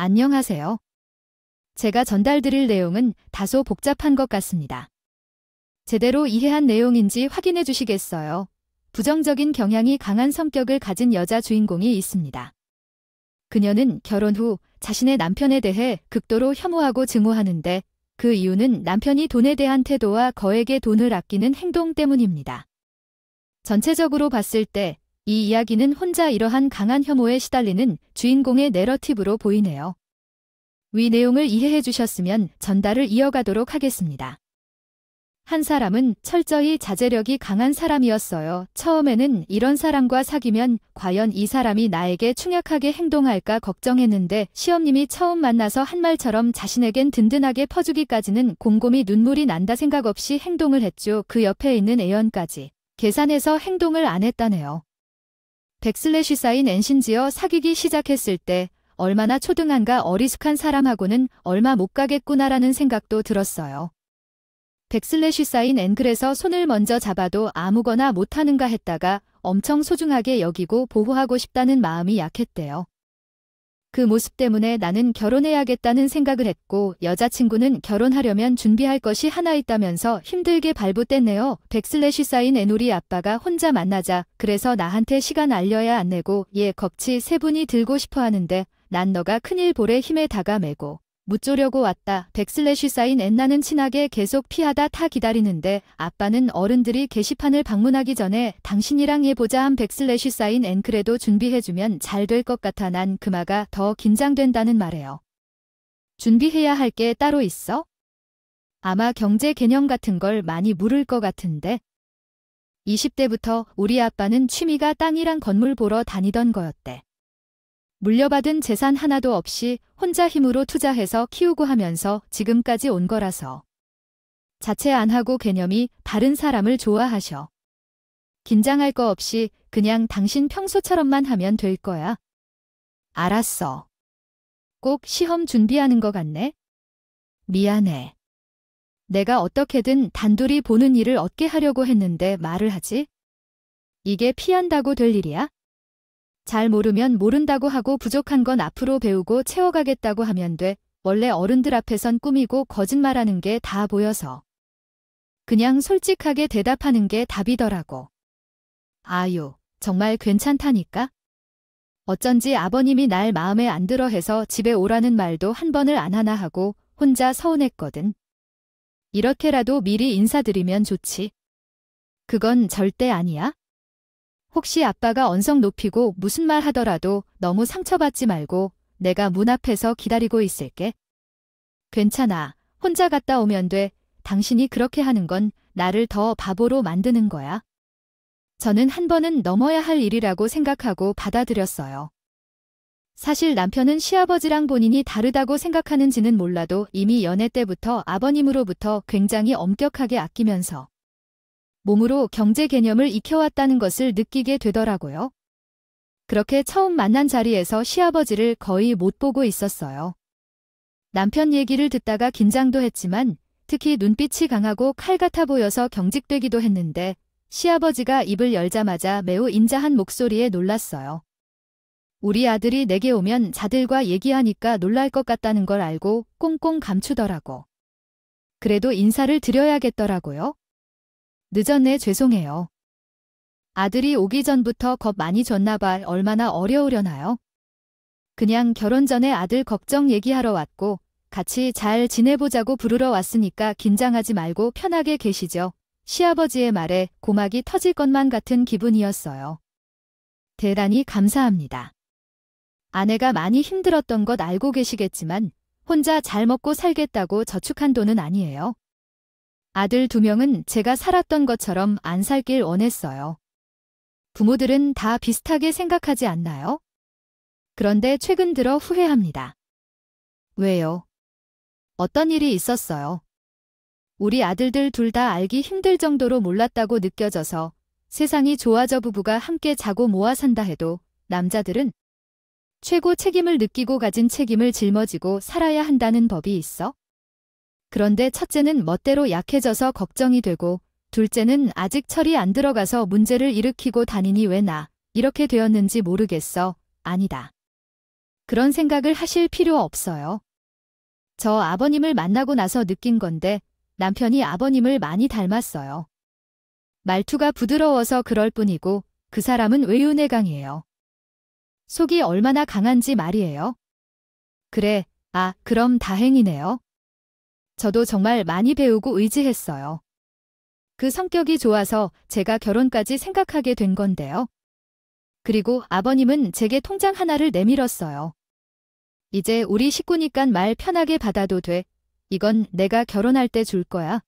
안녕하세요. 제가 전달드릴 내용은 다소 복잡한 것 같습니다. 제대로 이해한 내용인지 확인해 주시겠어요? 부정적인 경향이 강한 성격을 가진 여자 주인공이 있습니다. 그녀는 결혼 후 자신의 남편에 대해 극도로 혐오하고 증오하는데 그 이유는 남편이 돈에 대한 태도와 거액의 돈을 아끼는 행동 때문입니다. 전체적으로 봤을 때 이 이야기는 혼자 이러한 강한 혐오에 시달리는 주인공의 내러티브로 보이네요. 위 내용을 이해해 주셨으면 전달을 이어가도록 하겠습니다. 한 사람은 철저히 자제력이 강한 사람이었어요. 처음에는 이런 사람과 사귀면 과연 이 사람이 나에게 충약하게 행동할까 걱정했는데 시험님이 처음 만나서 한 말처럼 자신에겐 든든하게 퍼주기까지는 곰곰이 눈물이 난다 생각 없이 행동을 했죠. 그 옆에 있는 애연까지 계산해서 행동을 안 했다네요. 백슬래시사인 엔신지어 사귀기 시작했을 때 얼마나 초등한가 어리숙한 사람하고는 얼마 못 가겠구나라는 생각도 들었어요. 백슬래시사인 엔 그래서 손을 먼저 잡아도 아무거나 못하는가 했다가 엄청 소중하게 여기고 보호하고 싶다는 마음이 약했대요. 그 모습 때문에 나는 결혼해야겠다는 생각을 했고 여자친구는 결혼하려면 준비할 것이 하나 있다면서 힘들게 발부뗐네요. 백슬래시사인 엔 우리 아빠가 혼자 만나자 그래서 나한테 시간 알려야 안 내고 얘 겁치 세 분이 들고 싶어 하는데 난 너가 큰일 볼에 힘에 다가 매고 무쪼려고 왔다. 백슬래시사인 엔 나는 친하게 계속 피하다 타 기다리는데 아빠는 어른들이 게시판을 방문하기 전에 당신이랑 해보자 한 백슬래시사인 엔 그래도 준비해주면 잘 될 것 같아. 난 그마가 더 긴장된다는 말이에요. 준비해야 할 게 따로 있어? 아마 경제 개념 같은 걸 많이 물을 것 같은데. 20대부터 우리 아빠는 취미가 땅이랑 건물 보러 다니던 거였대. 물려받은 재산 하나도 없이 혼자 힘으로 투자해서 키우고 하면서 지금까지 온 거라서. 자체 안 하고 개념이 바른 사람을 좋아하셔. 긴장할 거 없이 그냥 당신 평소처럼만 하면 될 거야. 알았어. 꼭 시험 준비하는 거 같네? 미안해. 내가 어떻게든 단둘이 보는 일을 얻게 하려고 했는데 말을 하지? 이게 피한다고 될 일이야? 잘 모르면 모른다고 하고 부족한 건 앞으로 배우고 채워가겠다고 하면 돼. 원래 어른들 앞에선 꾸미고 거짓말하는 게 다 보여서. 그냥 솔직하게 대답하는 게 답이더라고. 아유, 정말 괜찮다니까? 어쩐지 아버님이 날 마음에 안 들어 해서 집에 오라는 말도 한 번을 안 하나 하고 혼자 서운했거든. 이렇게라도 미리 인사드리면 좋지. 그건 절대 아니야? 혹시 아빠가 언성 높이고 무슨 말 하더라도 너무 상처받지 말고 내가 문 앞에서 기다리고 있을게. 괜찮아. 혼자 갔다 오면 돼. 당신이 그렇게 하는 건 나를 더 바보로 만드는 거야. 저는 한 번은 넘어야 할 일이라고 생각하고 받아들였어요. 사실 남편은 시아버지랑 본인이 다르다고 생각하는지는 몰라도 이미 연애 때부터 아버님으로부터 굉장히 엄격하게 아끼면서 몸으로 경제 개념을 익혀왔다는 것을 느끼게 되더라고요. 그렇게 처음 만난 자리에서 시아버지를 거의 못 보고 있었어요. 남편 얘기를 듣다가 긴장도 했지만 특히 눈빛이 강하고 칼 같아 보여서 경직되기도 했는데 시아버지가 입을 열자마자 매우 인자한 목소리에 놀랐어요. 우리 아들이 내게 오면 자들과 얘기하니까 놀랄 것 같다는 걸 알고 꽁꽁 감추더라고. 그래도 인사를 드려야겠더라고요. 늦었네. 죄송해요. 아들이 오기 전부터 겁 많이 줬나 봐. 얼마나 어려우려나요? 그냥 결혼 전에 아들 걱정 얘기하러 왔고 같이 잘 지내보자고 부르러 왔으니까 긴장하지 말고 편하게 계시죠. 시아버지의 말에 고막이 터질 것만 같은 기분이었어요. 대단히 감사합니다. 아내가 많이 힘들었던 것 알고 계시겠지만 혼자 잘 먹고 살겠다고 저축한 돈은 아니에요. 아들 2명은 제가 살았던 것처럼 안 살길 원했어요. 부모들은 다 비슷하게 생각하지 않나요? 그런데 최근 들어 후회합니다. 왜요? 어떤 일이 있었어요? 우리 아들들 둘 다 알기 힘들 정도로 몰랐다고 느껴져서 세상이 좋아져 부부가 함께 자고 모아 산다 해도 남자들은 최고 책임을 느끼고 가진 책임을 짊어지고 살아야 한다는 법이 있어? 그런데 첫째는 멋대로 약해져서 걱정이 되고 둘째는 아직 철이 안 들어가서 문제를 일으키고 다니니 왜 나 이렇게 되었는지 모르겠어. 아니다. 그런 생각을 하실 필요 없어요. 저 아버님을 만나고 나서 느낀 건데 남편이 아버님을 많이 닮았어요. 말투가 부드러워서 그럴 뿐이고 그 사람은 외유내강이에요. 속이 얼마나 강한지 말이에요. 그래, 그럼 다행이네요. 저도 정말 많이 배우고 의지했어요. 그 성격이 좋아서 제가 결혼까지 생각하게 된 건데요. 그리고 아버님은 제게 통장 하나를 내밀었어요. 이제 우리 식구니깐 말 편하게 받아도 돼. 이건 내가 결혼할 때 줄 거야.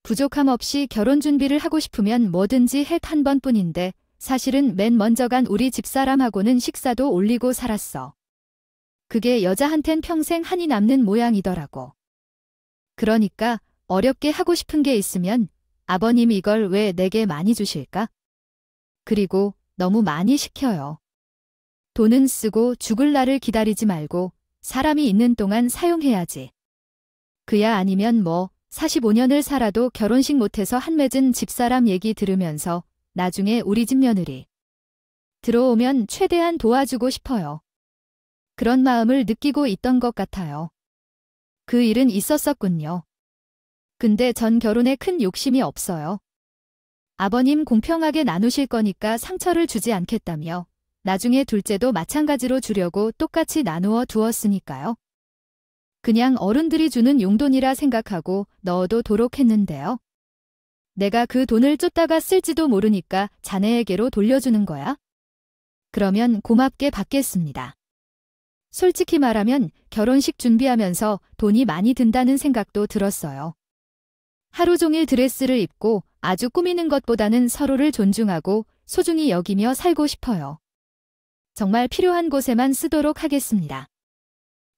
부족함 없이 결혼 준비를 하고 싶으면 뭐든지 해 한 번뿐인데 사실은 맨 먼저 간 우리 집사람하고는 식사도 올리고 살았어. 그게 여자한텐 평생 한이 남는 모양이더라고. 그러니까 어렵게 하고 싶은 게 있으면 아버님 이걸 왜 내게 많이 주실까? 그리고 너무 많이 시켜요. 돈은 쓰고 죽을 날을 기다리지 말고 사람이 있는 동안 사용해야지. 그야 아니면 45년을 살아도 결혼식 못해서 한맺은 집사람 얘기 들으면서 나중에 우리 집 며느리 들어오면 최대한 도와주고 싶어요. 그런 마음을 느끼고 있던 것 같아요. 그 일은 있었었군요. 근데 전 결혼에 큰 욕심이 없어요. 아버님 공평하게 나누실 거니까 상처를 주지 않겠다며 나중에 둘째도 마찬가지로 주려고 똑같이 나누어 두었으니까요. 그냥 어른들이 주는 용돈이라 생각하고 넣어도록 했는데요. 내가 그 돈을 쫓다가 쓸지도 모르니까 자네에게로 돌려주는 거야? 그러면 고맙게 받겠습니다. 솔직히 말하면 결혼식 준비하면서 돈이 많이 든다는 생각도 들었어요. 하루 종일 드레스를 입고 아주 꾸미는 것보다는 서로를 존중하고 소중히 여기며 살고 싶어요. 정말 필요한 곳에만 쓰도록 하겠습니다.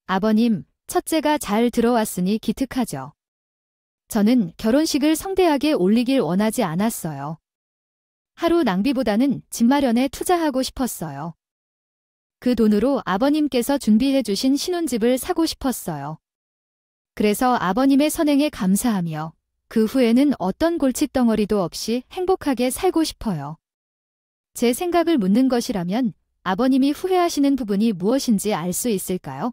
아버님, 첫째가 잘 들어왔으니 기특하죠. 저는 결혼식을 성대하게 올리길 원하지 않았어요. 하루 낭비보다는 집 마련에 투자하고 싶었어요. 그 돈으로 아버님께서 준비해 주신 신혼집을 사고 싶었어요. 그래서 아버님의 선행에 감사하며 그 후에는 어떤 골칫덩어리도 없이 행복하게 살고 싶어요. 제 생각을 묻는 것이라면 아버님이 후회하시는 부분이 무엇인지 알 수 있을까요?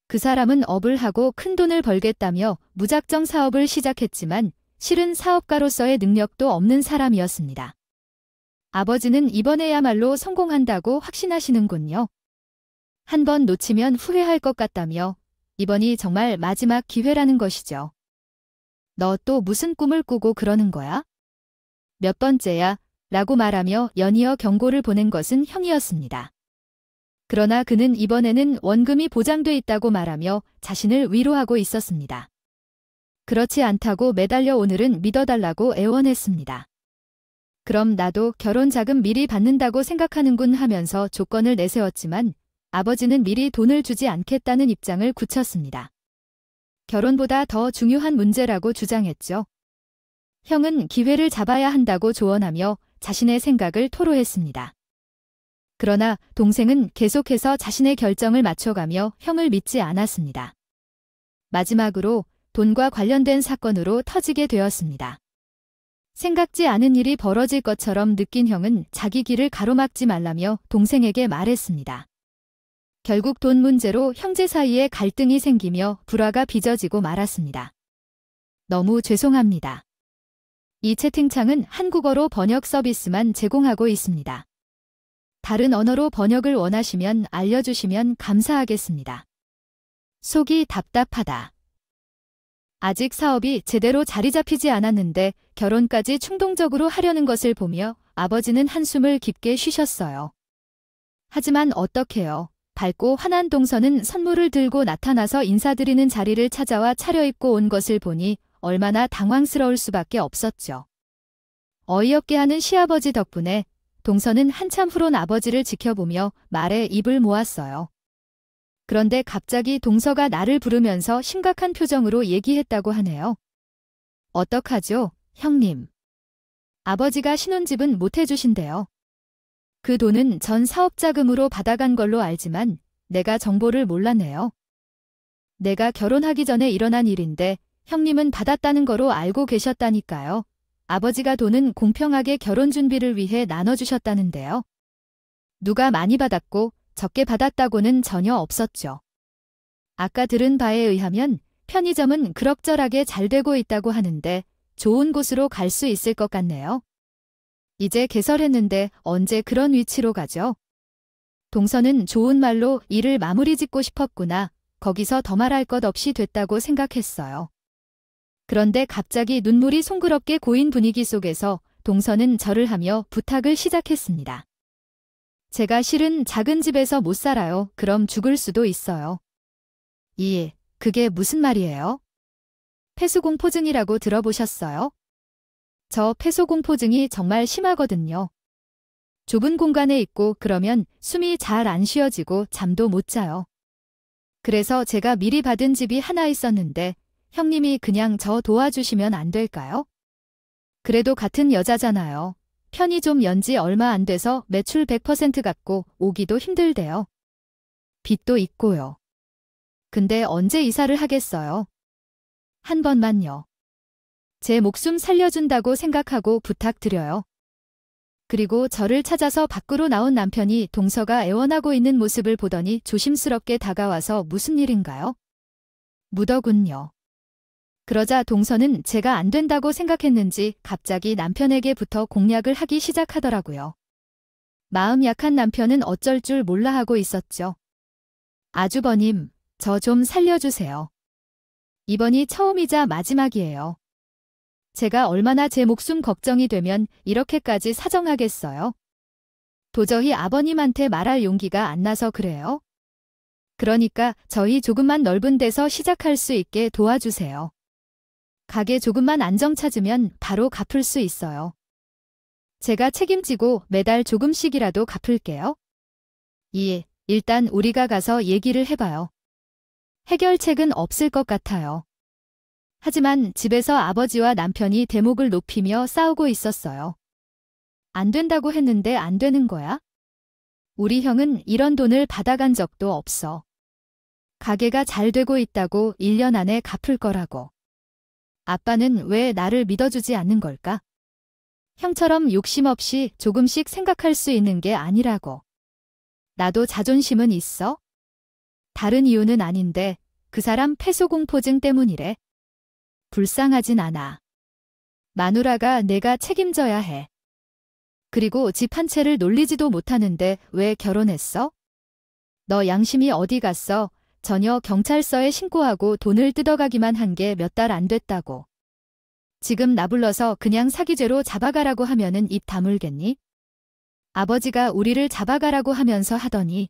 그 사람은 업을 하고 큰 돈을 벌겠다며 무작정 사업을 시작했지만 실은 사업가로서의 능력도 없는 사람이었습니다. 아버지는 이번에야말로 성공한다고 확신하시는군요. 한 번 놓치면 후회할 것 같다며 이번이 정말 마지막 기회라는 것이죠. 너 또 무슨 꿈을 꾸고 그러는 거야? 몇 번째야? 라고 말하며 연이어 경고를 보낸 것은 형이었습니다. 그러나 그는 이번에는 원금이 보장돼 있다고 말하며 자신을 위로하고 있었습니다. 그렇지 않다고 매달려 오늘은 믿어달라고 애원했습니다. 그럼 나도 결혼 자금 미리 받는다고 생각하는군 하면서 조건을 내세웠지만 아버지는 미리 돈을 주지 않겠다는 입장을 굳혔습니다. 결혼보다 더 중요한 문제라고 주장했죠. 형은 기회를 잡아야 한다고 조언하며 자신의 생각을 토로했습니다. 그러나 동생은 계속해서 자신의 결정을 맞춰가며 형을 믿지 않았습니다. 마지막으로 돈과 관련된 사건으로 터지게 되었습니다. 생각지 않은 일이 벌어질 것처럼 느낀 형은 자기 길을 가로막지 말라며 동생에게 말했습니다. 결국 돈 문제로 형제 사이에 갈등이 생기며 불화가 빚어지고 말았습니다. 너무 죄송합니다. 이 채팅창은 한국어로 번역 서비스만 제공하고 있습니다. 다른 언어로 번역을 원하시면 알려주시면 감사하겠습니다. 속이 답답하다. 아직 사업이 제대로 자리 잡히지 않았는데 결혼까지 충동적으로 하려는 것을 보며 아버지는 한숨을 깊게 쉬셨어요. 하지만 어떡해요. 밝고 환한 동서는 선물을 들고 나타나서 인사드리는 자리를 찾아와 차려입고 온 것을 보니 얼마나 당황스러울 수밖에 없었죠. 어이없게 하는 시아버지 덕분에 동서는 한참 후론 아버지를 지켜보며 말에 입을 모았어요. 그런데 갑자기 동서가 나를 부르면서 심각한 표정으로 얘기했다고 하네요. 어떡하죠, 형님? 아버지가 신혼집은 못 해주신대요. 그 돈은 전 사업자금으로 받아간 걸로 알지만 내가 정보를 몰랐네요. 내가 결혼하기 전에 일어난 일인데 형님은 받았다는 거로 알고 계셨다니까요. 아버지가 돈은 공평하게 결혼 준비를 위해 나눠주셨다는데요. 누가 많이 받았고 적게 받았다고는 전혀 없었죠. 아까 들은 바에 의하면 편의점은 그럭저럭하게 잘 되고 있다고 하는데 좋은 곳으로 갈 수 있을 것 같네요. 이제 개설했는데 언제 그런 위치로 가죠? 동서는 좋은 말로 일을 마무리 짓고 싶었구나. 거기서 더 말할 것 없이 됐다고 생각했어요. 그런데 갑자기 눈물이 송그럽게 고인 분위기 속에서 동서는 절을 하며 부탁을 시작했습니다. 제가 실은 작은 집에서 못 살아요. 그럼 죽을 수도 있어요. 그게 무슨 말이에요? 폐수공포증이라고 들어보셨어요? 저 폐소공포증이 정말 심하거든요. 좁은 공간에 있고 그러면 숨이 잘 안 쉬어지고 잠도 못 자요. 그래서 제가 미리 받은 집이 하나 있었는데 형님이 그냥 저 도와주시면 안 될까요? 그래도 같은 여자잖아요. 편이 좀 연지 얼마 안 돼서 매출 100% 갖고 오기도 힘들대요. 빚도 있고요. 근데 언제 이사를 하겠어요? 한 번만요. 제 목숨 살려준다고 생각하고 부탁드려요. 그리고 저를 찾아서 밖으로 나온 남편이 동서가 애원하고 있는 모습을 보더니 조심스럽게 다가와서 무슨 일인가요? 묻더군요. 그러자 동서는 제가 안 된다고 생각했는지 갑자기 남편에게 붙어 공략을 하기 시작하더라고요. 마음 약한 남편은 어쩔 줄 몰라 하고 있었죠. 아주버님, 저 좀 살려주세요. 이번이 처음이자 마지막이에요. 제가 얼마나 제 목숨 걱정이 되면 이렇게까지 사정하겠어요? 도저히 아버님한테 말할 용기가 안 나서 그래요. 그러니까 저희 조금만 넓은 데서 시작할 수 있게 도와주세요. 가게 조금만 안정 찾으면 바로 갚을 수 있어요. 제가 책임지고 매달 조금씩이라도 갚을게요. 일단 우리가 가서 얘기를 해봐요. 해결책은 없을 것 같아요. 하지만 집에서 아버지와 남편이 대목을 높이며 싸우고 있었어요. 안 된다고 했는데 안 되는 거야? 우리 형은 이런 돈을 받아간 적도 없어. 가게가 잘 되고 있다고 1년 안에 갚을 거라고. 아빠는 왜 나를 믿어주지 않는 걸까? 형처럼 욕심 없이 조금씩 생각할 수 있는 게 아니라고. 나도 자존심은 있어? 다른 이유는 아닌데 그 사람 폐소공포증 때문이래. 불쌍하진 않아. 마누라가 내가 책임져야 해. 그리고 집 한 채를 놀리지도 못하는데 왜 결혼했어? 너 양심이 어디 갔어? 전혀 경찰서에 신고하고 돈을 뜯어가기만 한 게 몇 달 안 됐다고. 지금 나 불러서 그냥 사기죄로 잡아가라고 하면은 입 다물겠니? 아버지가 우리를 잡아가라고 하면서 하더니